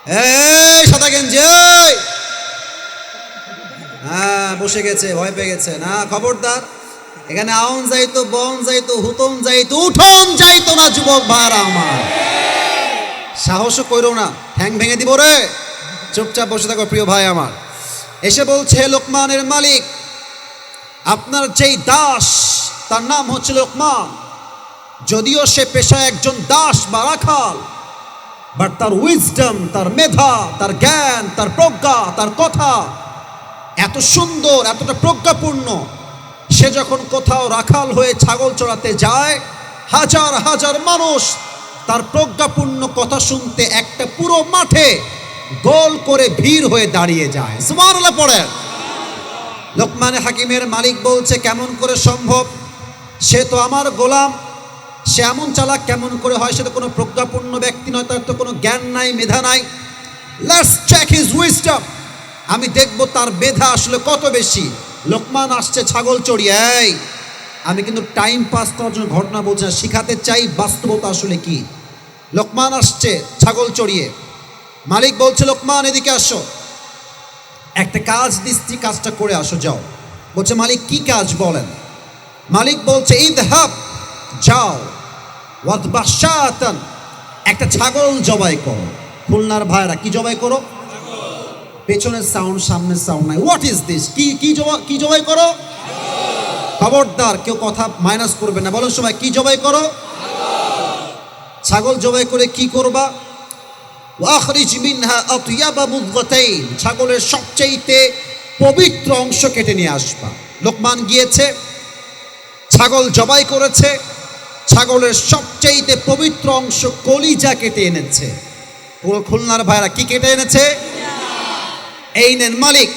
এই সাদা গেঞ্জি এই, হ্যাঁ বসে গেছে, ভয় পেয়ে গেছে না। খবরদার, এখানে আউন যাইতো, বন যাইতো, হুতন যাইতো, উঠন যাইতো না যুবক ভাইরা আমার। সাহসও কইরো না, ঠ্যাং ভেঙে দিব রে। চুপচাপ বসে থাকো প্রিয় ভাই আমার। এসে বলছে, লোকমানের মালিক, আপনার যেই দাস তার নাম হচ্ছে লোকমান, যদিও সে পেশায় একজন দাস বা রাখাল, বাট তার উইজডম, তার মেধা, তার জ্ঞান, তার প্রজ্ঞা, তার কথা এত সুন্দর, এতটা প্রজ্ঞাপূর্ণ, সে যখন কোথাও রাখাল হয়ে ছাগল চড়াতে যায়, হাজার হাজার মানুষ তার প্রজ্ঞাপূর্ণ কথা শুনতে একটা পুরো মাঠে গোল করে ভিড় হয়ে দাঁড়িয়ে যায়। সুবহানাল্লাহ পড়েন। লোকমান হাকিমের মালিক বলছে, কেমন করে সম্ভব? সে তো আমার গোলাম, সে এমন চালাক কেমন করে হয়? সে তো কোনো প্রজ্ঞাপূর্ণ ব্যক্তি নয়, তার তো কোনো জ্ঞান নাই, মেধা নাই। লেটস চেক হিজ উইজডম, আমি দেখব তার মেধা আসলে কত বেশি। লোকমান আসছে ছাগল চড়িয়ে। এই, আমি কিন্তু টাইম পাস করার জন্য ঘটনা বলছি না, শিখাতে চাই বাস্তবতা আসলে কি। লোকমান আসছে ছাগল চড়িয়ে। মালিক বলছে, লোকমান এদিকে আসো, একটা কাজ দিচ্ছি, কাজটা করে আসো, যাও। বলছে, মালিক কি কাজ বলেন? মালিক বলছে, ইযহাব, যাও, ওয়াদবাহ শাতান, একটা ছাগল জবাই করো। খুলনার ভাইরা, কি জবাই করো? পেছনের সাউন্ড, সামনের সাউন্ড নাই। What is this? কি জবাই করো? খবরদার কেউ কথা মাইনাস করবে না, বলো সবাই, কি জবাই করো? ছাগল জবাই করে কি করবা? ওয়াখরিজ মিনহা আতয়াবা মুদগাতাইন, ছাগলের সবচেয়ে পবিত্র অংশ কেটে নিয়ে আসবা। লোকমান গিয়েছে, ছাগল জবাই করেছে, ছাগলের সবচেয়ে পবিত্র অংশ কলিজা কেটে এনেছে। পুরো খুলনার ভাইরা কি কেটে এনেছে? এই নেন মালিক,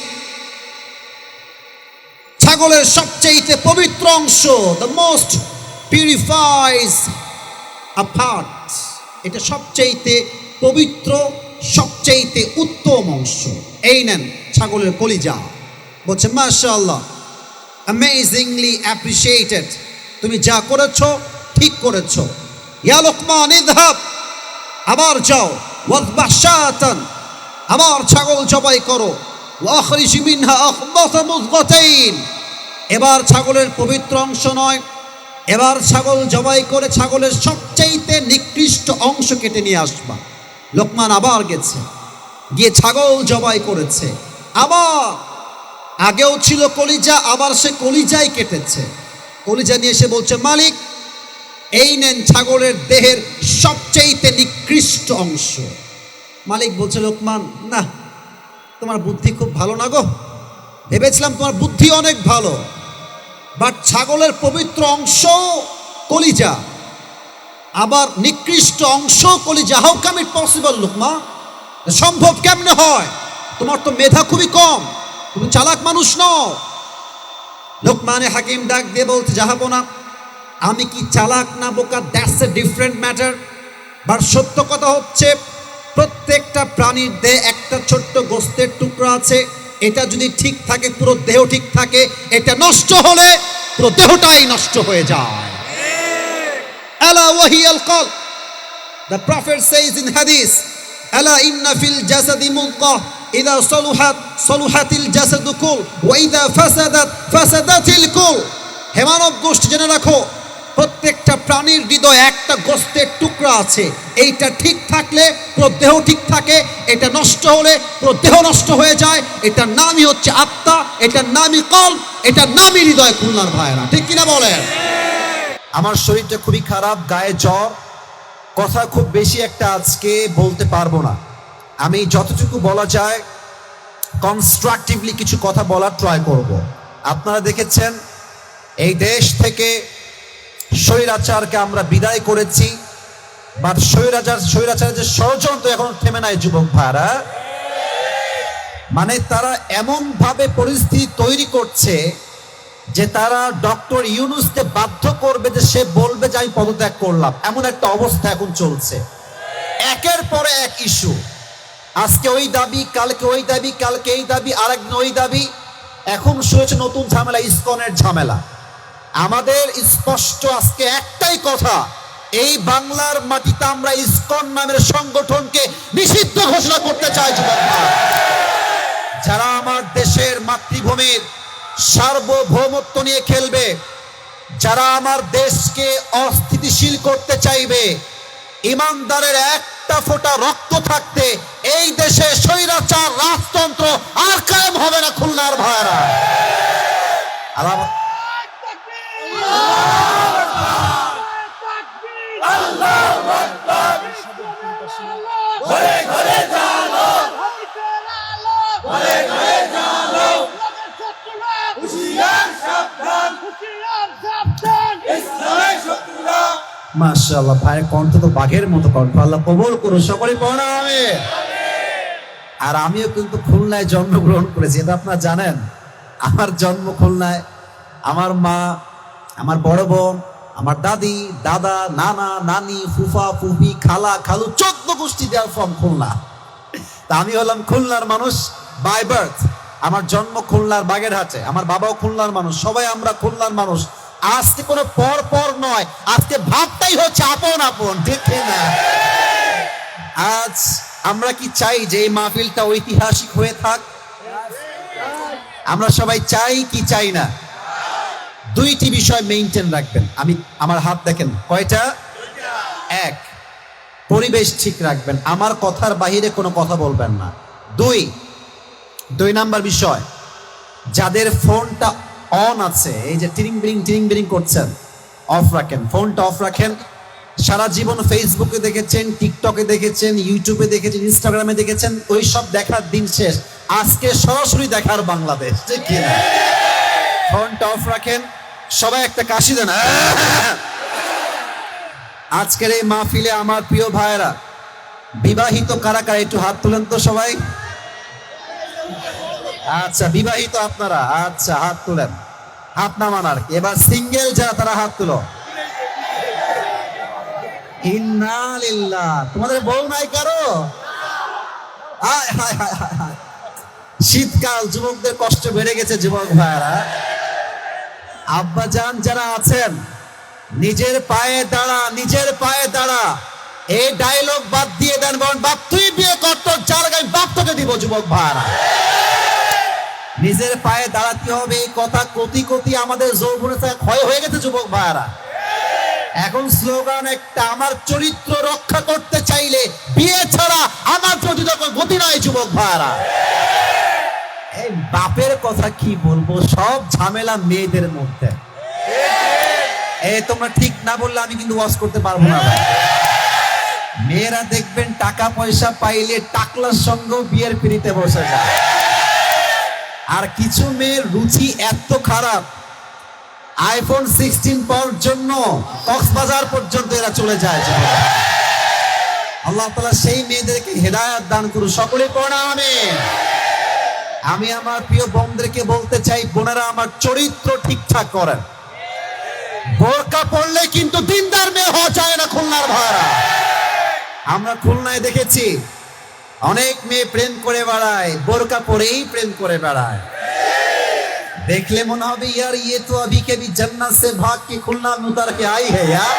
ছাগলের সবচেয়ে পবিত্র অংশ, দ্য মোস্ট পিউরিফাইজ আ পার্ট, এটা সবচেয়ে পবিত্র, সবচেয়ে উত্তম অংশ। এই নেন ছাগলের কলিজা। বলছে, মাশাআল্লাহ, অ্যামেজিংলি অ্যাপ্রিশিয়েটেড, তুমি যা করেছো ঠিক করেছো। ইয়া লোকমান ইযহাব, আবার যাও, ওয়াদবাহ শাতান, আবার ছাগল জবাই করো, ওয়াখরিজ মিনহা আখবাথা মুদগাতাইন, এবার ছাগলের পবিত্র অংশ নয়, এবার ছাগল জবাই করে ছাগলের সবচেয়ে নিকৃষ্ট অংশ কেটে নিয়ে আসবা। লোকমান আবার গেছে, গিয়ে ছাগল জবাই করেছে। আবার আগেও ছিল কলিজা, আবার সে কলিজাই কেটেছে। কলিজা নিয়ে এসে বলছে, মালিক এই নেন ছাগলের দেহের সবচেয়ে নিকৃষ্ট অংশ। মালিক বলছে, লোকমান, না, তোমার বুদ্ধি খুব ভালো না গো, ভেবেছিলাম তোমার বুদ্ধি অনেক ভালো, বাট ছাগলের পবিত্র অংশ কলিজা, আবার নিকৃষ্ট অংশ কলিজা, how come it possible? Lokman, সম্ভব কেমনে হয়? তোমার তো মেধা খুবই কম, তুমি চালাক মানুষ নও। লোকমানে হাকিম ডাক দিয়ে বলতে, যাহাবো না, আমি কি চালাক না বোকা, that's a different matter. But সত্য কথা হচ্ছে, প্রত্যেকটা প্রাণীর দেহে একটা ছোট্ট গোস্তের টুকরা আছে, এটা যদি ঠিক থাকে পুরো দেহ ঠিক থাকে, এটা নষ্ট হলে পুরো দেহটাই নষ্ট হয়ে যায়। আলা ওয়াহিয়াল কলব, দ্য প্রফেট সেজ ইন হাদিস, আলা ইন্না ফিল জাসাদি মুদগাহ ইযা সলুহাত সলুহাতিল জাসাদু কুল ওয়া ইযা ফাসাদাত ফাসাদাতিল কুল। হে মানব গোষ্ঠী, জেনে রাখো, প্রত্যেকটা প্রাণীর হৃদয়ে একটা গোস্তের টুকরা আছে, এইটা ঠিক থাকলে পুরো দেহ ঠিক থাকে, এটা নষ্ট হলে পুরো দেহ নষ্ট হয়ে যায়। এটার নামই হচ্ছে আত্মা, এটার নামই কলব, এটার নামই হৃদয়। খুলনার ভাইরা ঠিক কিনা বলেন? আমার শরীরটা খুবই খারাপ, গায়ে জ্বর, কথা খুব বেশি একটা আজকে বলতে পারবো না। আমি যতটুকু বলা যায় কনস্ট্রাকটিভলি কিছু কথা বলার ট্রাই করব। আপনারা দেখেছেন, এই দেশ থেকে স্বৈরাচারকে আমরা বিদায় করেছি, বাট স্বৈরাচারের যে ষড়যন্ত্র এখন থেমে নাই যুবক ভাইরা। মানে তারা এমন ভাবে পরিস্থিতি তৈরি করছে যে তারা ডক্টর ইউনূসকে বাধ্য করবে যে সে বলবে যে আমি পদত্যাগ করলাম, এমন একটা অবস্থা এখন চলছে। একের পরে এক ইস্যু, আজকে ওই দাবি, কালকে ওই দাবি, কালকে এই দাবি, আরেকদিন ওই দাবি। এখন শুনেছে নতুন ঝামেলা, ইসকনের ঝামেলা। আমাদের স্পষ্ট আজকে একটাই কথা, এই বাংলার মাটিতে আমরা ইসকন নামের সংগঠনকে নিষিদ্ধ ঘোষণা করতে চাই যুবক ভাই, যারা আমার দেশের মাতৃভূমির সার্বভৌমত্ব নিয়ে খেলবে, যারা আমার দেশকে অস্থিতিশীল করতে চাইবে, ইমানদারের একটা ফোঁটা রক্ত থাকতে এই দেশে স্বৈরাচার রাজতন্ত্র আর কায়েম হবে না খুলনার ভাইরা। মাশাআল্লাহ, ভাইয়ের কণ্ঠ তো বাঘের মতো কণ্ঠ, আল্লাহ কবুল করুন, সকলে পড়া হবে। আর আমিও কিন্তু খুলনায় জন্মগ্রহণ করেছি, এটা আপনারা জানেন। আমার জন্ম খুলনায়, আমার মা, আমার বড় বোন, আমার দাদি, দাদা, নানা, নানি, ফুফা, ফুফি, খালা, খালু, 14 গোষ্ঠী দেওয়ার ফ্রম খুলনা। তা আমি হলাম খুলনার মানুষ বাই বার্থ। আমার জন্ম খুলনার বাগেরহাটে, আমার বাবাও খুলনার মানুষ, সবাই আমরা খুলনার মানুষ। আজকে কোনো পর পর নয়, আজকে ভাবটাই হচ্ছে আপন আপন, ঠিক না? আজ আমরা কি চাই যে এই মাহফিলটা ঐতিহাসিক হয়ে থাক? আমরা সবাই চাই কি চাই না? দুইটি বিষয় মেইনটেইন রাখবেন। আমার হাত দেখেন কয়টা? এক, পরিবেশ ঠিক রাখবেন, আমার কথার বাহিরে কোনো কথা বলবেন না। দুই নাম্বার বিষয়, যাদের ফোনটা অন আছে, এই যে টিরিং বিরিং করছেন, অফ রাখেন, ফোনটা অফ রাখেন। সারা জীবন ফেসবুকে দেখেছেন, টিকটকে দেখেছেন, ইউটিউবে দেখেছেন, ইনস্টাগ্রামে দেখেছেন, ওই সব দেখার দিন শেষ। আজকে সরাসরি দেখার বাংলাদেশ, ঠিক কিনা? ফোনটা অফ রাখেন, সবাই একটা কাশি দেন। আজকের এই মাহফিলে আমার প্রিয় ভাইয়েরা, বিবাহিত কারা কারা একটু হাত তুলেন তো সবাই। আচ্ছা, বিবাহিত আপনারা, আচ্ছা হাত তুলেন, হাত নামান। আর এবার সিঙ্গেল যারা, তারা হাত তুলো। ইন্না লিল্লাহ, তোমাদের বউ নাই কারো? শীতকাল, যুবকদের কষ্ট বেড়ে গেছে। যুবক ভাইরা, আব্বাজান যারা আছেন, নিজের পায়ে দাঁড়া, নিজের পায়ে দাঁড়া, এই ডায়লগ বাদ দিয়ে দেন। বলেন, বাপ তুই বিয়ে কর, তোর জায়গায় বাপ তোকে দিব। যুবক ভাইরা, নিজের পায়ে দাঁড়াতে হবে, এই কথা কতি কতি আমাদের যৌবনে ক্ষয় হয়ে গেছে। যুবক ভাইরা, এখন স্লোগান একটা, আমার চরিত্র রক্ষা করতে চাইলে বিয়ে ছাড়া আমার প্রতি গতি নাই। যুবক ভাইরা, এই বাপের কথা কি বলবো, সব ঝামেলা মেয়েদের মধ্যে। এই তোমরা ঠিক না বললে আমি কিন্তু ওয়াজ করতে পারবো না। মেয়েরা দেখবেন টাকা পয়সা পাইলে টাকলার সঙ্গেও বিয়ের পিড়িতে বসে যায়। আর কিছু মেয়ের রুচি এত খারাপ, আইফোন 16 পাওয়ার জন্য কক্সবাজার পর্যন্ত এরা চলে যায়। আল্লাহ তাআলা সেই মেয়েদেরকে হেদায়েত দান করুন, সকলে পড়া আমিন। আমি আমার প্রিয় বোনদেরকে বলতে চাই, বোনেরা আমার চরিত্র ঠিকঠাক করেন। বোরকা পড়লে কিন্তু দিনদার মেয়ে হওয়া যায় না খুলনার ভাইরা। আমরা খুলনায় দেখেছি অনেক মেয়ে প্রেম করে বেড়ায়, বোরকা পরেই প্রেম করে বেড়ায়। দেখলে মনে হবে यार ये तो अभी के भी जन्नत से भाग के खुलना में उतर के आई है यार।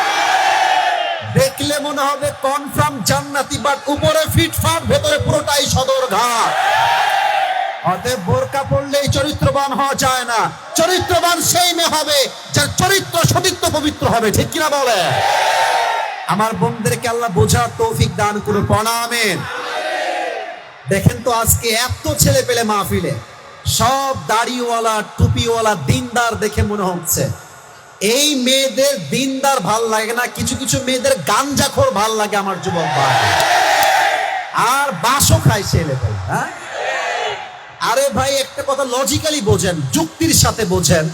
দেখলে মনে হবে কনফার্ম জান্নাতি, বাট উপরে ফিটফাট, ভেতরে পুরোটাই সদরঘাট। অতএব বোরকা পড়লেই চরিত্রবান হওয়া যায় না। চরিত্রবান সেই মেয়ে হবে যার চরিত্র সতীত্ব পবিত্র হবে, ঠিক কিনা বলে? আমার বোনদেরকে আল্লাহ বোঝার তৌফিক দান করুন, আমিন। দেখেন তো আজকে এত ছেলে পেলে মাহফিলে, সব দাড়িওয়ালা, টুপিওয়ালা, দিনদার দেখে মনে হচ্ছে এই মেয়েদের দিনদার ভাল লাগে না, কিছু কিছু মেয়েদের গাঞ্জাখোর ভাল লাগে। আমার যুবক ভাই, আর বাসও খায় ছেলে পেলে। হ্যাঁ, আরে ভাই একটা কথা লজিক্যালি বোঝেন, যুক্তির সাথে বোঝেন।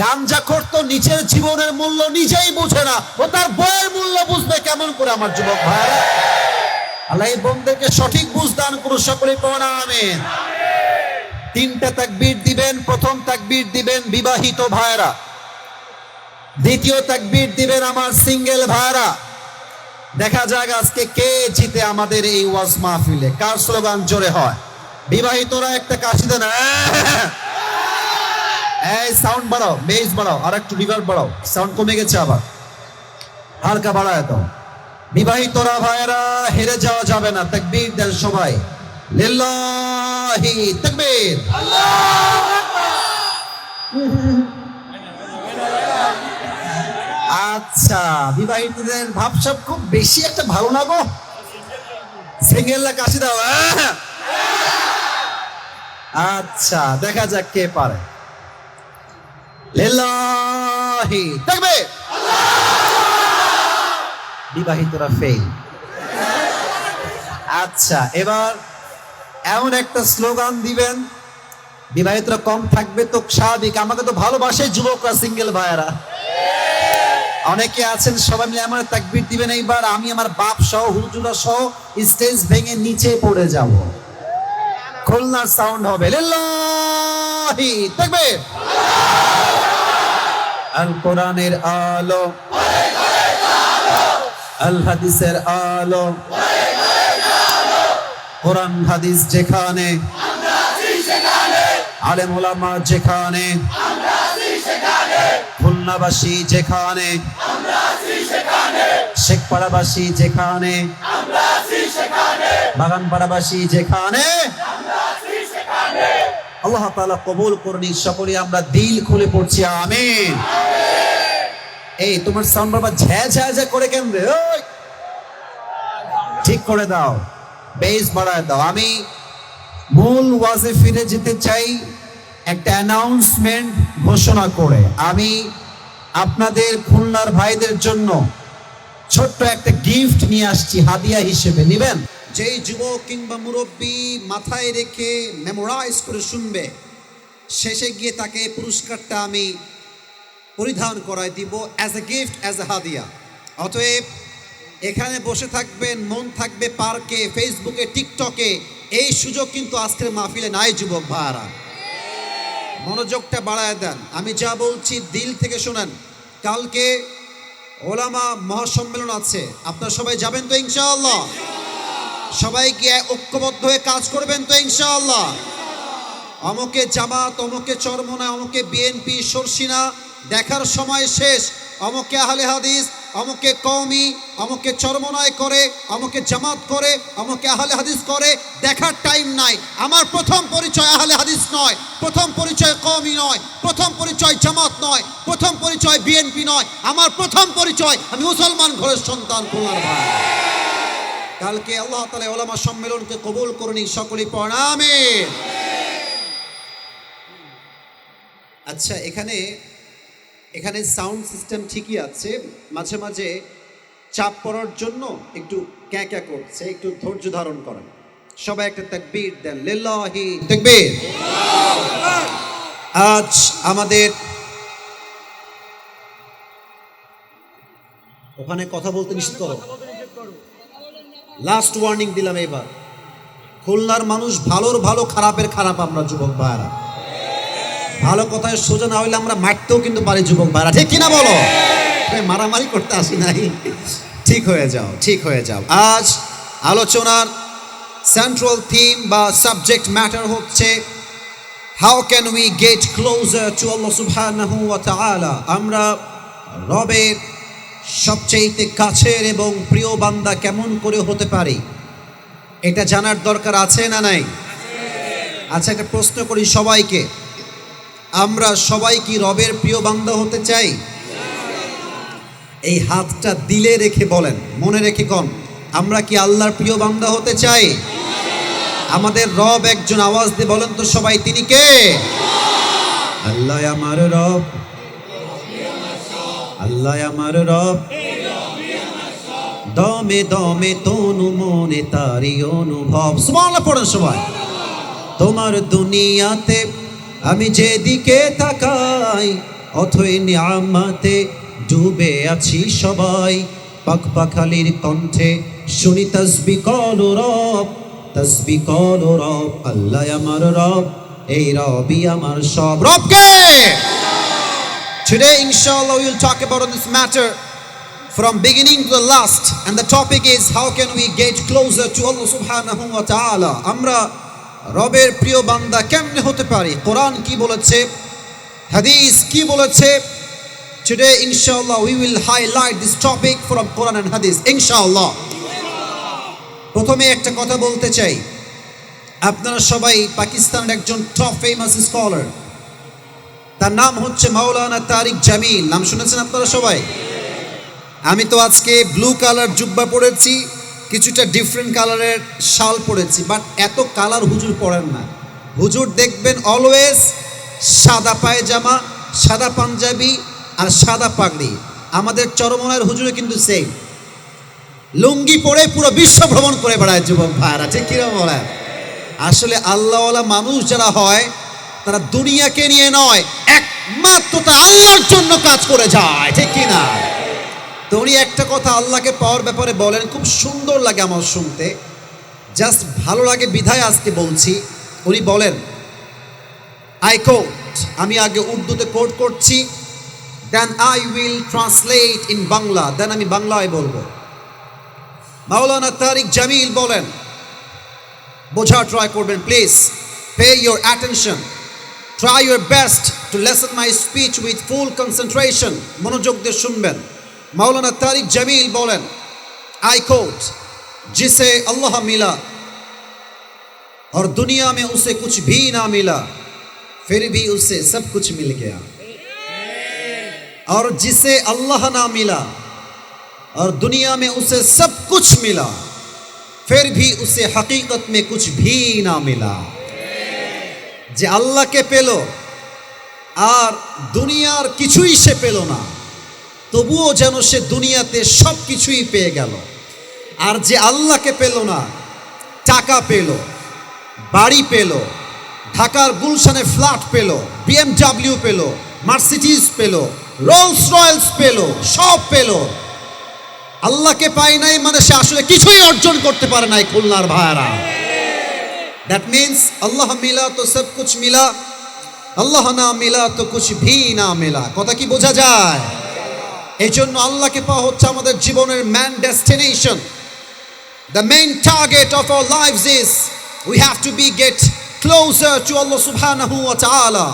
গাঞ্জাখোর তো নিজের জীবনের মূল্য নিজেই বোঝে না, ও তার বইয়ের মূল্য বুঝবে কেমন করে? আমার যুবক ভাই, আল্লাহ এই বোনদেরকে সঠিক বুঝ দান করুন, সকলে পড়া আমিন। 3টা তাকবীর দিবেন। প্রথম তাকবীর দিবেন বিবাহিত ভাইরা, দ্বিতীয় তাকবীর দিবেন আমার সিঙ্গেল ভাইরা। দেখা যাক আজকে কে জিতে আমাদের এই ওয়াজ মাহফিলে, কার স্লোগান জোরে হয়। বিবাহিতরা একটা কাশি দেন। এই সাউন্ড বাড়াও, বেস বাড়াও, আর একটু রিভার্ব বাড়াও, সাউন্ড কমে গেছে, আবার হালকা বাড়ায় দাও। বিবাহিতরা ভাইয়েরা হেরে যাওয়া যাবে না, তাকবীর দেন সবাই, লিল্লাহি তাকবীর। আচ্ছা, বিবাহিতদের ভাবসাব খুব বেশি একটা ভালো না গো, সিঙ্গেলরা কাশি দাও। আচ্ছা, দেখা যাক কে পারে। লিল্লাহি তাকবীর। বিবাহিতরা ফেল। আচ্ছা, এবার এমন একটা স্লোগান দিবেন, বিবাহিতরা কম থাকবে তো স্বাভাবিক, আমাকে তো ভালোবাসে যুবকরা, সিঙ্গেল ভাইয়েরা অনেকে আছেন, সবাই মিলে এমন তাকবীর দিবেন এইবার আমি আমার বাপ সহ হুজুরা সহ স্টেজ ভেঙে নিচে পড়ে যাব। খুলনার সাউন্ড হবে লিল্লাহি তাকবীর। আল কোরআনের আলো, আল হাদিসের আলো, কোরআন হাদিস যেখানে, আলেম ওলামা যেখানে, খুলনাবাসী যেখানে, শেখপাড়াবাসী যেখানে, বাগানপাড়াবাসী যেখানে, আল্লাহ তাআলা কবুল করুন। সকলে আমরা দিল খুলে পড়ছি আমিন। এই তোমার সাউন্ড বাবা ঝ্যা ঝ্যা ঝ্যা করে কেন রে? ওই ঠিক করে দাও, বেস বাড়ায় দাও। আমি মূল ওয়াজে ফিরে যেতে চাই একটা অ্যানাউন্সমেন্ট ঘোষণা করে। আমি আপনাদের খুলনার ভাইদের জন্য ছোট্ট একটা গিফট নিয়ে আসছি হাদিয়া হিসেবে, নেবেন? যেই যুবক কিংবা মুরব্বী মাথায় রেখে মেমোরাইজ করে শুনবে, শেষে গিয়ে তাকে পুরস্কারটা আমি পরিধান করায় দিব as a gift, as a হাদিয়া। অতএব এখানে বসে থাকবেন, মন থাকবে পার্কে, ফেসবুকে, টিকটকে, এই সুযোগ কিন্তু আজকের মাহফিলে নাই যুবক ভাইরা। মনোযোগটা বাড়ায় দেন, আমি যা বলছি দিল থেকে শোনেন। কালকে ওলামা মহাসম্মেলন আছে, আপনারা সবাই যাবেন তো ইনশাআল্লাহ? সবাই গিয়ে ঐক্যবদ্ধ হয়ে কাজ করবেন তো ইনশাআল্লাহ? অমুকে জামাত, অমুকে চরমনা, অমুকে বিএনপি, সরসিনা দেখার সময় শেষ। অমুকে আহলে হাদিস, অমুকে কওমি, অমুকে চরমনায় করে, অমুকে জামাত করে, অমুকে আহলে হাদিস করে, দেখার টাইম নাই। আমার প্রথম পরিচয় আহলে হাদিস নয়, প্রথম পরিচয় কওমি নয়, প্রথম পরিচয় জামাত নয়, প্রথম পরিচয় বিএনপি নয়, আমার প্রথম পরিচয় আমি মুসলমান ঘরের সন্তান, খুলনার ভাই। কালকে আল্লাহ তাআলা ওলামা সম্মেলনকে কবুল করুন, সকলেই পড়েন আমিন। আচ্ছা, এখানে সাউন্ড সিস্টেম ঠিকই আছে, মাঝে মাঝে চাপ পড়ার জন্য একটু ক্যাঁ ক্যাঁ করছে, একটু ধৈর্য ধারণ করেন। সবাই একটা তাকবীর দেন, লিল্লাহি তাকবীর। আজ আমাদের ওখানে কথা বলতে নিষেধ করো, লাস্ট ওয়ার্নিং দিলাম। এবার খুলনার মানুষ ভালোর ভালো, খারাপের খারাপ। আমরা যুবক ভাইরা ভালো কথায় সোজা না হইলে আমরা মারতেও কিন্তু পারি যুবক ভাইরা, ঠিক কিনা বলো? মারামারি করতে আসি নাই, ঠিক হয়ে যাও, ঠিক হয়ে যাও। আজ আলোচনার সেন্ট্রাল থিম বা সাবজেক্ট ম্যাটার হচ্ছে how can we get closer to Allah সুবহানাহু ওয়া তাআলা। আমরা রবের সবচেয়ে কাছের এবং প্রিয় বান্দা কেমন করে হতে পারি, এটা জানার দরকার আছে না নাই? আচ্ছা, একটা প্রশ্ন করি সবাইকে, আমরা সবাই কি রবের প্রিয় বান্দা হতে চাই? এই হাতটা দিলে রেখে বলেন, মনে রেখে কোন, আমরা কি আল্লাহর প্রিয় বান্দা হতে চাই? আমাদের রব একজন, আওয়াজ দিয়ে বলেন তো সবাই, তিনি কে? আল্লাহ আমার রব, আল্লাহ আমার রব, দমে দমে তনু মনে তারি অনুভব। সুবহানাল্লাহ পড়েন সবাই। তোমার দুনিয়াতে আমি যেদিকে তাকাই, অথই নিয়ামতে ডুবে আছি সবাই। পাক পাখালির কণ্ঠে শুনি তাসবিহ করো রব, তাসবিহ করো রব। আল্লাহ আমার রব, এই রবই আমার সব। রবকে today inshallah we will talk about on this matter from beginning to the last, and the topic is how can we get closer to Allah subhanahu wa ta'ala. আমরা রবের প্রিয় বান্দা কেমনে হতে পারি? কোরআন কি বলেছে, হাদিস কি বলেছে, Today, inshallah, we will highlight this topic from Quran and Hadith. Inshallah. প্রথমে একটা কথা বলতে চাই, আপনারা সবাই পাকিস্তানের একজন টপ ফেমাস স্কলার, তার নাম হচ্ছে মাওলানা তারিক জামিল। নাম শুনেছেন আপনারা সবাই? আমি তো আজকে ব্লু কালার জুব্বা পরেছি, কিছুটা ডিফারেন্ট কালারের শাল পরেছি, বাট এত কালার হুজুর পরেন না। হুজুর দেখবেন অলওয়েজ সাদা পায়জামা, সাদা পাঞ্জাবি আর সাদা পাগড়ি। আমাদের চরমনায়ের হুজুরে কিন্তু সেম লুঙ্গি পরে পুরো বিশ্ব ভ্রমণ করে বেড়ায় যুবক ভাইরা, ঠিক কিরম বলেন? আসলে আল্লাহওয়ালা মানুষ যারা হয় তারা দুনিয়াকে নিয়ে নয়, একমাত্র তার আল্লাহর জন্য কাজ করে যায়, ঠিক কিনা? তো উনি একটা কথা আল্লাহকে পাওয়ার ব্যাপারে বলেন, খুব সুন্দর লাগে আমার শুনতে, জাস্ট ভালো লাগে বিধায় আজকে বলছি। উনি বলেন, আই কোট, আমি আগে উর্দুতে কোট করছি, then I will translate in Bangla, then আমি বাংলায় বলবো। মাওলানা তারিক জামিল বলেন, বোঝা ট্রাই করবেন please, pay your attention, try your best to listen my speech with full concentration, মনোযোগ দিয়ে শুনবেন। मौलाना तारिक जमील बोलन, आई कोट, जिसे अल्लाह मिला और दुनिया में उसे कुछ भी ना मिला, फिर भी उसे सब कुछ मिल गया, और जिसे अल्लाह ना मिला और दुनिया में उसे सब कुछ मिला, फिर भी उसे हकीकत में कुछ भी ना मिला। जे अल्लाह के पेलो और दुनियार किछुई से पेलो ना, তবুও যেন সে দুনিয়াতে সব কিছুই পেয়ে গেল। আর যে আল্লাহকে পেল না, টাকা পেল, বাড়ি পেল, ঢাকার গুলশানে ফ্ল্যাট পেল, BMW পেল, মার্সিডিজ পেল, রোলস রয়েলস পেল, সব পেল, আল্লাহকে পায় নাই মানে সে আসলে কিছুই অর্জন করতে পারে নাই খুলনার ভাইরা। দ্যাট মিনস আল্লাহ মিলা তো সব কুছ মিলা, আল্লাহ না মিলা তো কুছ ভি না মিলা। কথা কি বোঝা যায়? এই জন্য আল্লাহকে পাওয়া হচ্ছে আমাদের জীবনের main destination. The main target of our lifes is we have to be get closer to Allah সুবহানাহু ওয়া তাআলা।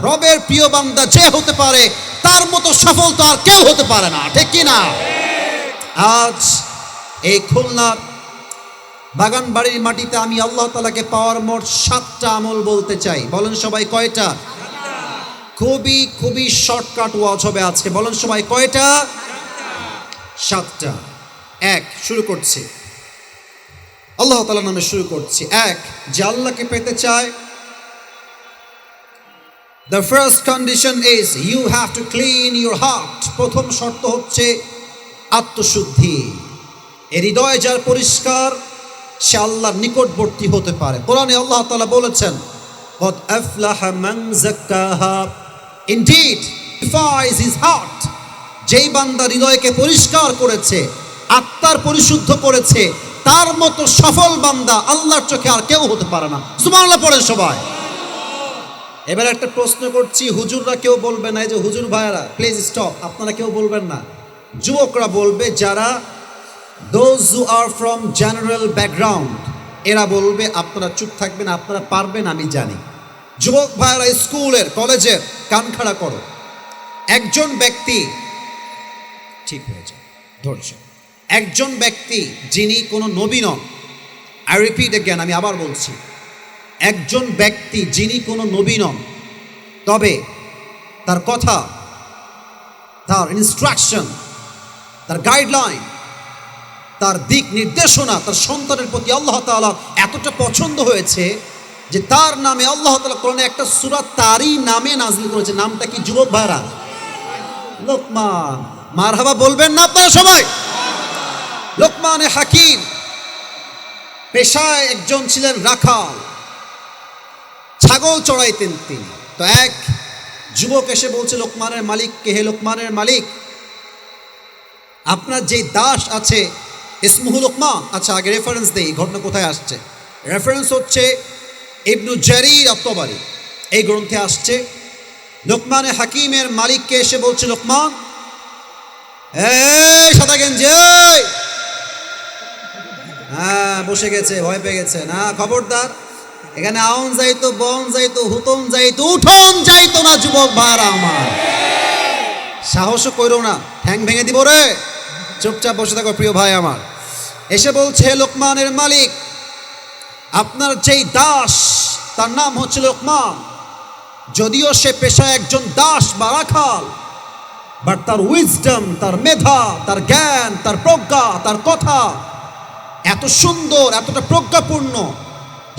রবের প্রিয় বান্দা যে হতে পারে তার মতো সফল তো আর কেউ হতে পারে না, ঠিক কি না? আজ এই খুলনার বাগানবাড়ির মাটিতে আমি আল্লাহ তাআলাকে পাওয়ার মোট 7টা আমল বলতে চাই। বলেন সবাই কয়টা? খুবই খুবই শর্টকাট ওয়াজ হবে আজকে। বলেন সবাই কয়টা? 7টা। এক, শুরু করছি আল্লাহ তাআলার নামে শুরু করছি। এক, যে আল্লাহকে পেতে চায়, the first condition is you have to clean your heart. প্রথম শর্ত হচ্ছে আত্মশুদ্ধি। এর হৃদয় যার পরিষ্কার সে আল্লাহর নিকটবর্তী হতে পারে। কোরআনে আল্লাহ তাআলা বলেছেন, قد أفلح من زكاها, indeed purifies his heart. যেই বান্দা হৃদয়কে পরিষ্কার করেছে, আত্মার পরিশুদ্ধ করেছে, তার মতো সফল বান্দা আল্লাহর চোখে আর কেউ হতে পারে না। সুবহানাল্লাহ পড়েন সবাই। এবার একটা প্রশ্ন করছি, হুজুররা কেউ বলবে না, এই যে হুজুর ভাইরা প্লিজ স্টপ, আপনারা কেউ বলবেন না, যুবকরা বলবে, যারা those who are from general background এরা বলবে, আপনারা চুপ থাকবেন, আপনারা পারবেন আমি জানি। যুবক ভাইরা স্কুলের কলেজের কান খাড়া করো। একজন ব্যক্তি, ঠিক হয়ে যায়, ধৈর্য, একজন ব্যক্তি যিনি কোনো নবী নন, আই রিপিট अगेन, আমি আবার বলছি, একজন ব্যক্তি যিনি কোনো নবী নন, তবে তার কথা, তার ইনস্ট্রাকশন, তার গাইডলাইন, তার দিক নির্দেশনা তার সন্তানের প্রতি আল্লাহ তাআলা এতটা পছন্দ হয়েছে যে তার নামে আল্লাহ তাআলা কোরআনে একটা সূরা তারই নামে নাযিল করেছে। নামটা কি যুবক ভাইরা? লোকমান। মারহাবা বলবেন না আপনারা সবাই? লোকমানে হাকিম পেশায় একজন ছিলেন রাখাল, ছাগল চড়াইতেন তিনি। তো এক যুবক এসে বলছে লোকমানের মালিককে, হে লোকমানের মালিক, আপনার যে দাস আছে ইসমুহু লোকমান। আচ্ছা, আগে রেফারেন্স দেই, ঘটনা কোথায় আসছে। রেফারেন্স হচ্ছে ইবনু জারির আত-তাবারি, এই গ্রন্থে আসছে। লোকমানে হাকিমের মালিককে এসে বলছে, লোকমান, এই সাদা গেঞ্জি, হ্যাঁ বসে গেছে, ভয় পেয়ে গেছে না, খবরদার, এখানে আউন যাইতো, বন যাইতো, হুতন যাইতো, উঠন যাইতো না যুবক ভাইরা আমার। সাহসও কইরো না, ঠ্যাং ভেঙে দিব রে। চুপচাপ বসে থাকো প্রিয় ভাই আমার। এসে বলছে, হে লোকমানের মালিক, আপনার যেই দাস তার নাম হচ্ছে লোকমান, যদিও সে পেশায় একজন দাস বা রাখাল, বাট তার উইজডম, তার মেধা, তার জ্ঞান, তার প্রজ্ঞা, তার কথা এত সুন্দর, এতটা প্রজ্ঞাপূর্ণ,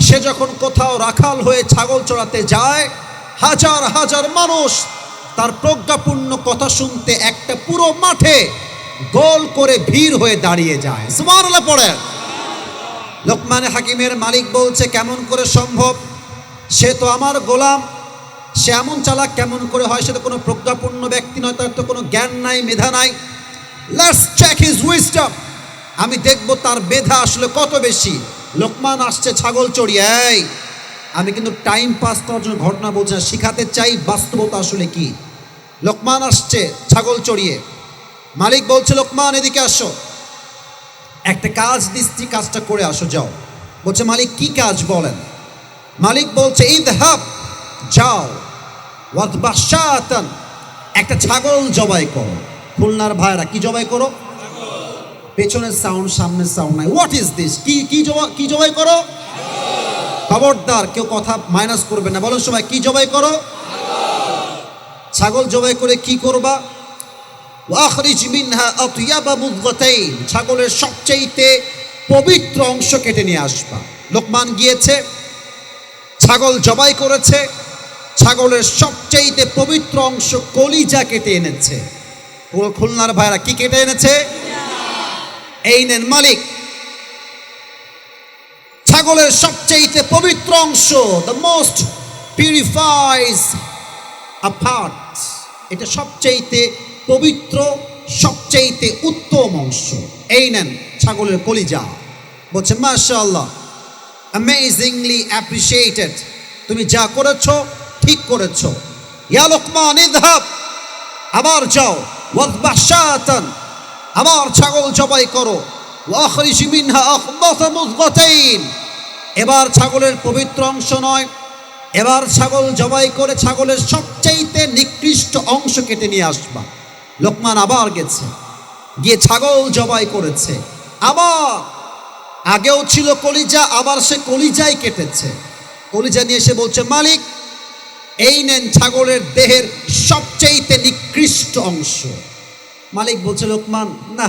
সে যখন কোথাও রাখাল হয়ে ছাগল চড়াতে যায়, হাজার হাজার মানুষ তার প্রজ্ঞাপূর্ণ কথা শুনতে একটা পুরো মাঠে গোল করে ভিড় হয়ে দাঁড়িয়ে যায়। সুবহানাল্লাহ পড়েন। লোকমানে হাকিমের মালিক বলছে, কেমন করে সম্ভব? সে তো আমার গোলাম, সে এমন চালাক কেমন করে হয়? সে তো কোনো প্রজ্ঞাপূর্ণ ব্যক্তি নয়, তার তো কোনো জ্ঞান নাই, মেধা নাই। লেটস চেক হিজ উইজডম, আমি দেখব তার মেধা আসলে কত বেশি। লোকমান আসছে ছাগল চড়িয়ে। এই, আমি কিন্তু টাইম পাস করার জন্য ঘটনা বলছি না, শিখাতে চাই বাস্তবতা আসলে কি। লোকমান আসছে ছাগল চড়িয়ে। মালিক বলছে, লোকমান এদিকে আসো, একটা কাজ দিচ্ছি, কাজটা করে আসো, যাও। বলছে, মালিক কি কাজ বলেন? মালিক বলছে, ইযহাব, যাও, ওয়াদবাহ শাতান, একটা ছাগল জবাই করো। খুলনার ভাইরা, কি জবাই করো? পেছনের সাউন্ড, সামনের সাউন্ড নাই। What is this? কি জবাই করো? খবরদার কেউ কথা মাইনাস করবে না, বলো সবাই, কি জবাই করো? ছাগল জবাই করে কি করবা? ওয়াখরিজ মিনহা আতইয়াবা মুদগাতাইন, ছাগলের সবচেয়ে পবিত্র অংশ কেটে নিয়ে আসবা। লোকমান গিয়েছে, ছাগল জবাই করেছে, ছাগলের সবচেয়ে পবিত্র অংশ কলিজা কেটে এনেছে। খুলনার ভাইরা, কি কেটে এনেছে? এই নেন মালিক, ছাগলের সবচেয়ে পবিত্র অংশ, দ্য মোস্ট পিউরিফাইজ আ পার্ট, এটা সবচেয়ে পবিত্র, সবচেয়ে উত্তম অংশ। এই নেন ছাগলের কলিজা। বলছে, মাশাআল্লাহ, অ্যামেজিংলি অ্যাপ্রিশিয়েটেড, তুমি যা করেছো ঠিক করেছো। ইয়া লোকমান ইযহাব, আবার যাও, ওয়াদবাহ শাতান, আবার ছাগল জবাই করো, ওয়াখরিজ মিনহা আখবাথা মুদগাতাইন, এবার ছাগলের পবিত্র অংশ নয়, এবার ছাগল জবাই করে ছাগলের সবচেয়ে নিকৃষ্ট অংশ কেটে নিয়ে আসবা। লোকমান আবার গেছে, গিয়ে ছাগল জবাই করেছে। আবার আগেও ছিল কলিজা, আবার সে কলিজাই কেটেছে। কলিজা নিয়ে এসে বলছে, মালিক এই নেন ছাগলের দেহের সবচেয়ে নিকৃষ্ট অংশ। মালিক বলছে, লোকমান, না,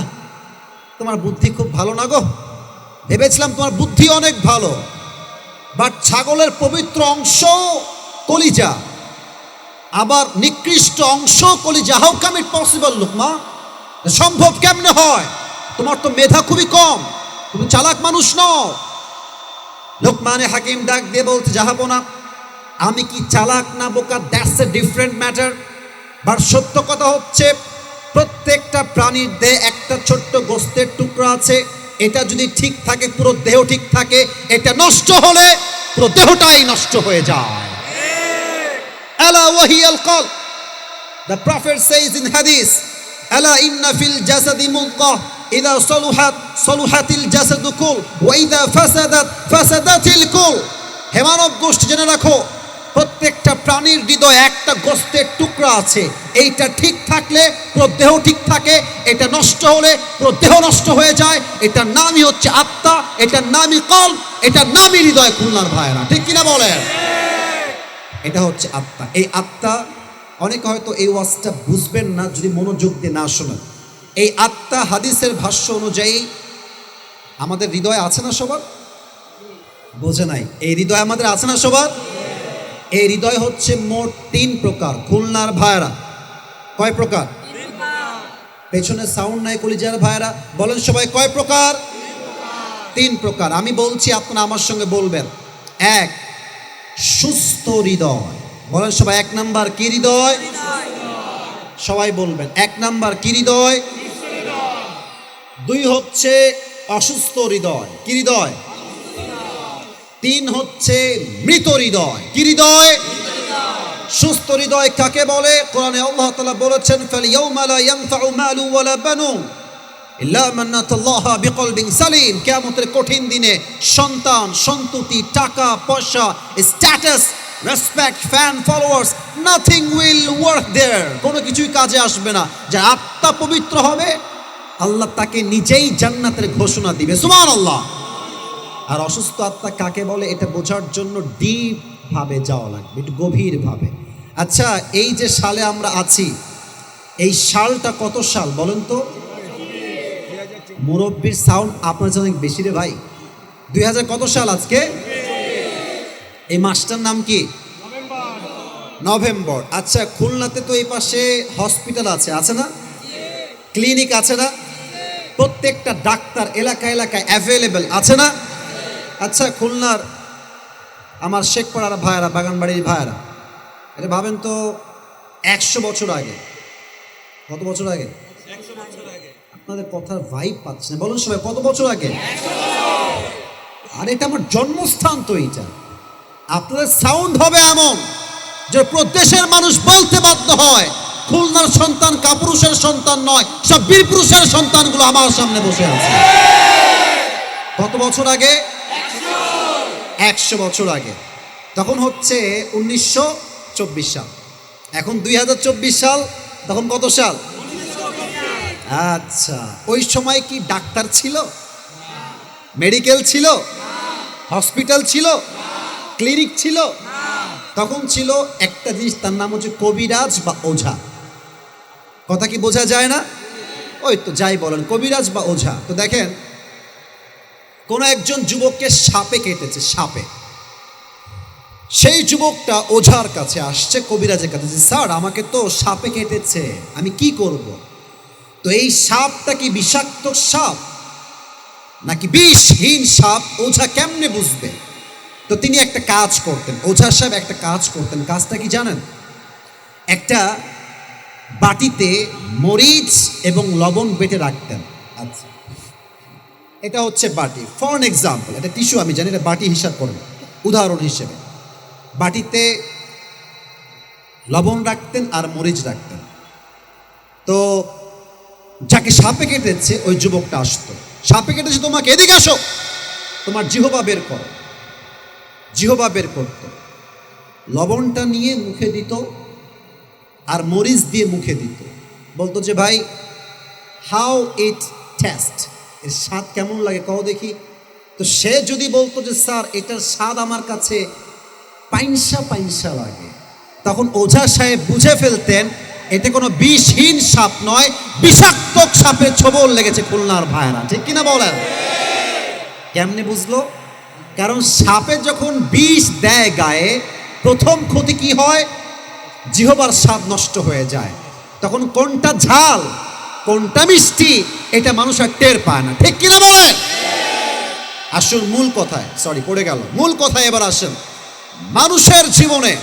তোমার বুদ্ধি খুব ভালো না গো, ভেবেছিলাম তোমার বুদ্ধি অনেক ভালো, বাট ছাগলের পবিত্র অংশ কলিজা, আবার নিকৃষ্ট অংশ কলিজা, how come it possible? Lokman, সম্ভব কেমনে হয়? তোমার তো মেধা খুবই কম, তুমি চালাক মানুষ নও। লোকমানে হাকিম ডাক দিয়ে বলতে, যাহাবো না, আমি কি চালাক না বোকা, that's a different matter, but সত্য কথা হচ্ছে প্রত্যেকটা প্রাণীর দেহে একটা ছোট্ট গোস্তের টুকরা আছে, এটা যদি ঠিক থাকে পুরো দেহ ঠিক থাকে, এটা নষ্ট হলে পুরো দেহটাই নষ্ট হয়ে যায়। আলা ওয়াহিয়াল কলব, দ্য প্রফেট সেজ ইন হাদিস, আলা ইন্না ফিল জাসাদি মুদগাহ ইযা সলুহাত সলুহাতিল জাসাদু কুল ওয়া ইযা ফাসাদাত ফাসাদাতিল কুল। হে মানব গোষ্ঠী, জেনে রাখো, প্রত্যেকটা প্রাণীর হৃদয়ে একটা গোস্তের টুকরা আছে, এইটা ঠিক থাকলে পুরো দেহ ঠিক থাকে, এটা নষ্ট হলে পুরো দেহ নষ্ট হয়ে যায়। এটার নামই হচ্ছে আত্মা, এটার নামই কলব, এটার নামই হৃদয়। খুলনার ভাইরা, ঠিক কিনা বলেন? এটা হচ্ছে আত্মা। এই আত্মা, অনেকে হয়তো এই ওয়াজটা বুঝবেন না যদি মনোযোগ দিয়ে না শোনেন। এই আত্মা হাদিসের ভাষ্য অনুযায়ী আমাদের হৃদয়ে আছে না সবার? বোঝে নাই, এই হৃদয় আমাদের আছে না সবার? এই হৃদয় হচ্ছে মোট 3 প্রকার। খুলনার ভাইরা, কয় প্রকার? পেছনে সাউন্ড নাই কলিজার ভাইরা, বলেন সবাই, কয় প্রকার? 3 প্রকার। আমি বলছি, আপনারা আমার সঙ্গে বলবেন। 1, সুস্থ হৃদয়। বলেন সবাই, 1 নাম্বার কি হৃদয়? সবাই বলবেন, 1 নাম্বার কি হৃদয়? 2 হচ্ছে অসুস্থ হৃদয়, কি হৃদয়? 3 হচ্ছে মৃত হৃদয়, কি হৃদয়? সুস্থ হৃদয় কাকে বলে? কোরআনে আল্লাহ তাআলা বলেছেন, ফালিয়াউমা লা ইয়ানফাউ মালু ওয়ালা বানুন ইল্লা মান আতাল্লাহা বিকলবিন সালিম। কিয়ামতের কঠিন দিনে সন্তান, সন্ততি, টাকা পয়সা, status respect, fan followers, nothing will work there. কোনো কিছুই কাজে আসবে না। যে আত্মা পবিত্র হবে, আল্লাহ তাকে নিজেই জান্নাতের ঘোষণা দিবে, সুবহানাল্লাহ। আর অসুস্থ আত্মা কাকে বলে এটা বোঝার জন্য ডিপ ভাবে যাওয়া লাগবে, একটু গভীর ভাবে। আচ্ছা, এই যে সালে আমরা আছি, এই সালটা কত সাল বলেন তো? মুরব্বীর সাউন্ড আপনার জন্য অনেক বেশি রে ভাই। 2000 কত সাল আজকে? এই মাসটার নাম কি? নভেম্বর। আচ্ছা, খুলনাতে তো এই পাশে হসপিটাল আছে, আছে না? ক্লিনিক আছে না? প্রত্যেকটা ডাক্তার এলাকা এলাকায় অ্যাভেলেবেল আছে না? আচ্ছা, খুলনার আমার শেখপাড়ার ভাইয়েরা, বাগানবাড়ির ভাইয়েরা, এটা ভাবেন তো 100 বছর আগে, কত বছর আগে? আপনাদের কথার ভাইব পাচ্ছে না, বলুন সবাই, কত বছর আগে? আর এটা আমার জন্মস্থান তো এইটা। আপনাদের সাউন্ড হবে এমন যে প্রদেশের মানুষ বলতে বাধ্য হয় খুলনার সন্তান কাপুরুষের সন্তান নয়, সব বীরপুরুষের সন্তানগুলো আমার সামনে বসে আছে। কত বছর আগে? 100 বছর আগে। তখন হচ্ছে 1924 সাল। এখন 2024 সাল, তখন কত সাল? আচ্ছা, ওই সময় কি ডাক্তার ছিল, মেডিকেল ছিল, হসপিটাল ছিল, ক্লিনিক ছিল? তখন ছিল একটা জিনিস, তার নাম হচ্ছে কবিরাজ বা ওঝা। কথা কি বোঝা যায় না? ওই তো যাই বলেন, কবিরাজ বা ওঝা। তো দেখেন, কোন একজন যুবককে সাপে কেটেছে, সাপে। সেই যুবকটা ওঝার কাছে আসছে, কবিরাজের কাছে, স্যার আমাকে তো সাপে কেটেছে, আমি কি করব? তো এই সাপটা কি বিষাক্ত সাপ নাকি বিষহীন সাপ, ওঝা কেমনে বুঝবে? তো তিনি একটা কাজ করতেন, ওঝা সাহেব একটা কাজ করতেন। কাজটা কি জানেন? একটা বাটিতে মরিচ এবং লবণ বেটে রাখতেন। আচ্ছা, এটা হচ্ছে বাটি, ফর এন এক্সাম্পল, এটা টিস্যু আমি জানি, এটা বাটি হিসাব করবেন, উদাহরণ হিসেবে। বাটিতে লবণ রাখতেন আর মরিচ রাখতেন। তো যাকে সাপে কেটেছে ওই যুবকটা আসতো, সাপে কেটেছে তোমাকে, এদিকে আসো, তোমার জিহবা বের করো। জিহবা বের করত, লবণটা নিয়ে মুখে দিত আর মরিচ দিয়ে মুখে দিত, বলতো যে ভাই হাউ ইট টেস্ট, এর স্বাদ কেমন লাগে কও দেখি। তো সে যদি বলতো যে স্যার এটার স্বাদ আমার কাছে পাইনসা পাইনসা লাগে, তখন ওঝা সাহেব বুঝে ফেলতেন এতে কোনো বিষহীন সাপ নয়, বিষাক্ত সাপের ছোবল লেগেছে খুলনার ভাইরা, ঠিক কিনা বলেন? কেমনে বুঝলো? কারণ সাপে যখন বিষ দেয় গায়ে, প্রথম ক্ষতি কি হয়? জিহবার স্বাদ নষ্ট হয়ে যায়। তখন কোনটা ঝাল কোনটা মিষ্টি এটা মানুষ আর টের পায় না, ঠিক কিনা বলেন? আসুন মূল কথায়, সরি পড়ে গেল, মূল কথায় এবার আসেন। মানুষের জীবনে,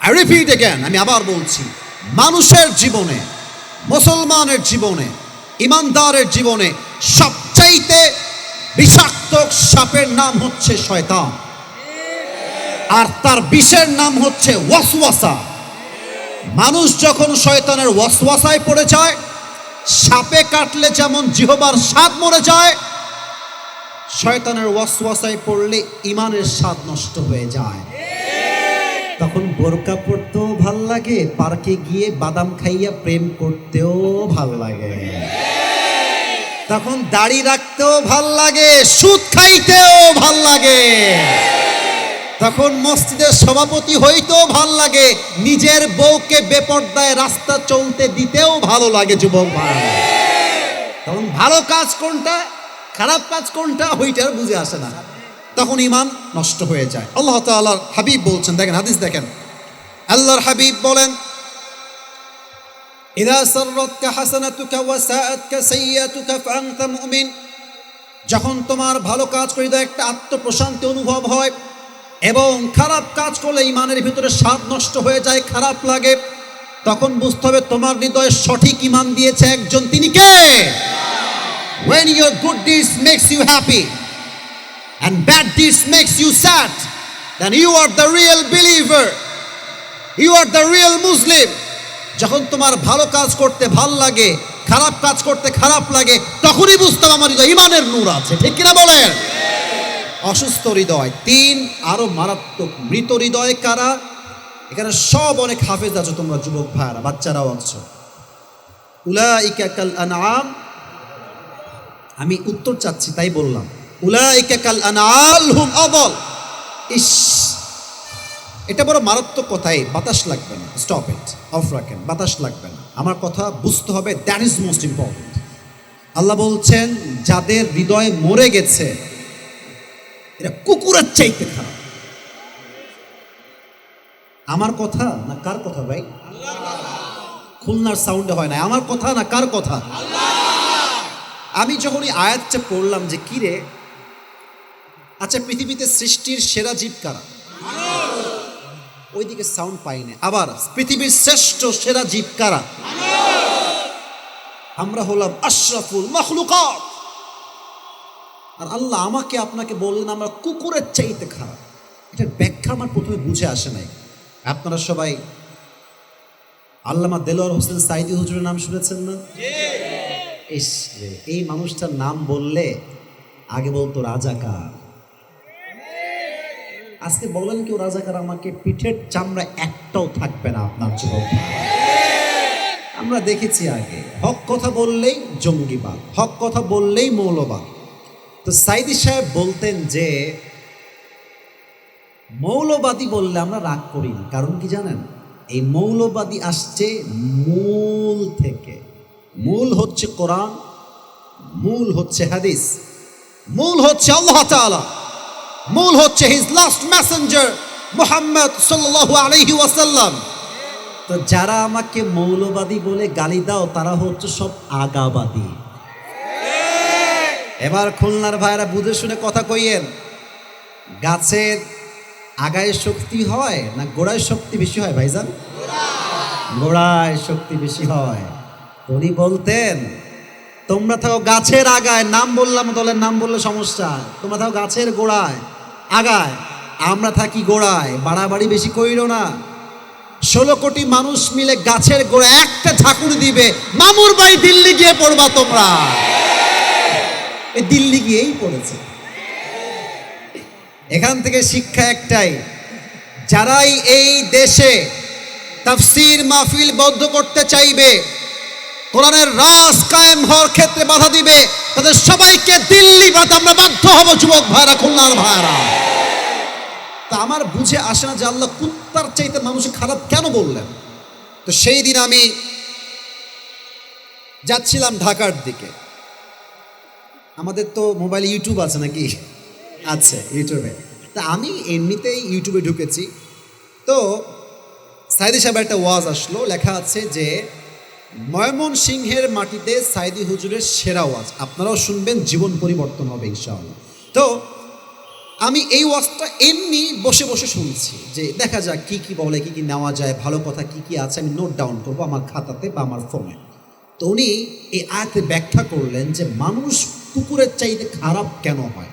আই রিপিট এগেন, আমি আবার বলছি, মানুষের জীবনে, মুসলমানের জীবনে, ইমানদারের জীবনে সবচাইতে বিষাক্ত সাপের নাম হচ্ছে শয়তান, আর তার বিষের নাম হচ্ছে ওয়াসওয়াসা। মানুষ যখন শয়তানের ওয়াসওয়াসায় পড়ে যায়, সাপে কাটলে যেমন জিহবার স্বাদ মরে যায়, শয়তানের ওয়াসওয়াসায় পড়লে ইমানের স্বাদ নষ্ট হয়ে যায়। তখন বোরকা পড়তেও ভাল লাগে, পার্কে গিয়ে বাদাম খাইয়া প্রেম করতেও ভাল লাগে, তখন দাড়ি রাখতেও ভাল লাগে, সুদ খাইতেও ভাল লাগে, তখন মসজিদের সভাপতি হইতেও ভাল লাগে, নিজের বউকে বেপর্দায় রাস্তা চলতে দিতেও ভালো লাগে। যুবক ভাই, তখন ভালো কাজ কোনটা খারাপ কাজ কোনটা ওইটার বুঝে আসে না, তখন ঈমান নষ্ট হয়ে যায়। আল্লাহ তাআলার হাবিব বলছেন, দেখেন হাদিস দেখেন, আল্লাহর হাবিব বলেন, ইযা সাররাতকা হাসানাতুকা ওয়া সাআতকা সাইয়্যাতুকা ফাআনতা মুমিন, যখন তোমার ভালো কাজ করে একটা আত্মপ্রশান্তি অনুভব হয় এবং খারাপ কাজ করলে ঈমানের ভিতরে স্বাদ নষ্ট হয়ে যায়, খারাপ লাগে, তখন বুঝতে হবে তোমার হৃদয়ে সঠিক ঈমান দিয়েছে একজন, তিনি কে? When your good deeds makes you happy and bad deeds makes you sad, then you are the real believer, you are the real Muslim. যখন তোমার ভালো কাজ করতে ভাল লাগে, খারাপ কাজ করতে খারাপ লাগে, তখনই বুঝতে হবে আমার হৃদয়ে ঈমানের নূর আছে, ঠিক কিনা বলেন? অসুস্থ হৃদয়। 3 আরো মারাত্মক মৃত হৃদয় কারা? এখানে সব অনেক হাফেজ আছো তোমরা, যুবক ভাইরা, বাচ্চারাও আছো। উলাইকা কাল আনআম, আমি উত্তর চাচ্ছি তাই বললাম। উলাইকা কাল আনআম হুম আযাল। ইস, এটা বড় মারাত্মক কথাই। বাতাস লাগবে না, স্টপ ইট, অফ রাখেন, বাতাস লাগবে না। আমার কথা বুঝতে হবে, দ্যাট ইজ মোস্ট ইম্পর্টেন্ট। আল্লাহ বলছেন যাদের হৃদয় মরে গেছে এটা কুকুরের চাইতে খারাপ। আমার কথা না কার কথা ভাই? খুলনার সাউন্ডে হয় না। আমার কথা না কার কথা? আমি যখন এই আয়াতটা পড়লাম যে কি রে, আচ্ছা পৃথিবীতে সৃষ্টির সেরা জীব কারা? ওইদিকে সাউন্ড পাইনি। আবার পৃথিবীর শ্রেষ্ঠ সেরা জীব কারা? আমরা হলাম আশরাফুল মাখলুকাত। আর আল্লাহ আমাকে আপনাকে বললেন আমরা কুকুরের চাইতে খারাপ। এটার ব্যাখ্যা আমার প্রথমে বুঝে আসে নাই। আপনারা সবাই আল্লামা দেলোয়ার হোসেন সাইদি হুজুরের নাম শুনেছেন না? ইস রে, এই মানুষটার নাম বললে আগে বলতো রাজাকার। আজকে বলেন কেউ রাজাকার, আমাকে পিঠের চামড়া একটাও থাকবে না আপনার যুবক। আমরা দেখেছি আগে হক কথা বললেই জঙ্গিবাদ, হক কথা বললেই মৌলবাদ। তো সাইদি সাহেব বলতেন যে মৌলবাদী বললে আমরা রাগ করি না, কারণ কি জানেন? এই মৌলবাদী আসছে মূল থেকে। মূল হচ্ছে কোরআন, মূল হচ্ছে হাদিস, মূল হচ্ছে আল্লাহ তাআলা, মূল হচ্ছে হিজ লাস্ট মেসেঞ্জার মুহাম্মদ সাল্লাল্লাহু আলাইহি ওয়াসাল্লাম। তো যারা আমাকে মৌলবাদী বলে গালি দাও তারা হচ্ছে সব আগাবাদী। এবার খুলনার ভাইরা বুঝে শুনে কথা কইয়েন। গাছের আগায় শক্তি হয় না গোড়ায় শক্তি বেশি হয় ভাইজান? গোড়ায় শক্তি বেশি হয়। উনি বলতেন তোমরা থাকো গাছের আগায়, নাম বললাম দলের নাম বললে সমস্যা, তোমরা থাকো গাছের গোড়ায় আগায়, আমরা থাকি গোড়ায়। বাড়াবাড়ি বেশি কইরো না। 16 কোটি মানুষ মিলে গাছের গোড়ায় একটা ঝাঁকুনি দিবে, মামুর ভাই দিল্লি গিয়ে পড়বা তোমরা। এই দিল্লি গিয়েই পড়েছে। এখান থেকে শিক্ষা একটাই, যারাই এই দেশে তাফসীর মাহফিল বন্ধ করতে চাইবে, কোরআনের রাজ কায়েম হওয়ার ক্ষেত্রে বাধা দিবে, তাদের সবাইকে দিল্লি পাঠাতে আমরা বাধ্য হব। যুবক ভাইরা, খুলনার ভাইরা, তা আমার বুঝে আসে না যে আল্লাহ কুত্তার চাইতে মানুষ খারাপ কেন বললেন। তো সেই দিন আমি যাচ্ছিলাম ঢাকার দিকে। আমাদের তো মোবাইলে ইউটিউব আছে নাকি? আছে, ইউটিউবে। তা আমি এমনিতেই ইউটিউবে ঢুকেছি। তো সাইদি সাহেব একটা ওয়াজ আসলো, লেখা আছে যে ময়মনসিংহের মাটিতে সাইদি হুজুরের সেরা ওয়াজ, আপনারাও শুনবেন, জীবন পরিবর্তন হবে ইনশাআল্লাহ। তো আমি এই ওয়াজটা এমনি বসে বসে শুনছি যে দেখা যাক কি কি বলে, কি কি নেওয়া যায়, ভালো কথা কি কি আছে আমি নোট ডাউন করবো আমার খাতাতে বা আমার ফোনে। তো উনি এই আয়াতে ব্যাখ্যা করলেন যে মানুষ কুকুরের চাইতে খারাপ কেন হয়।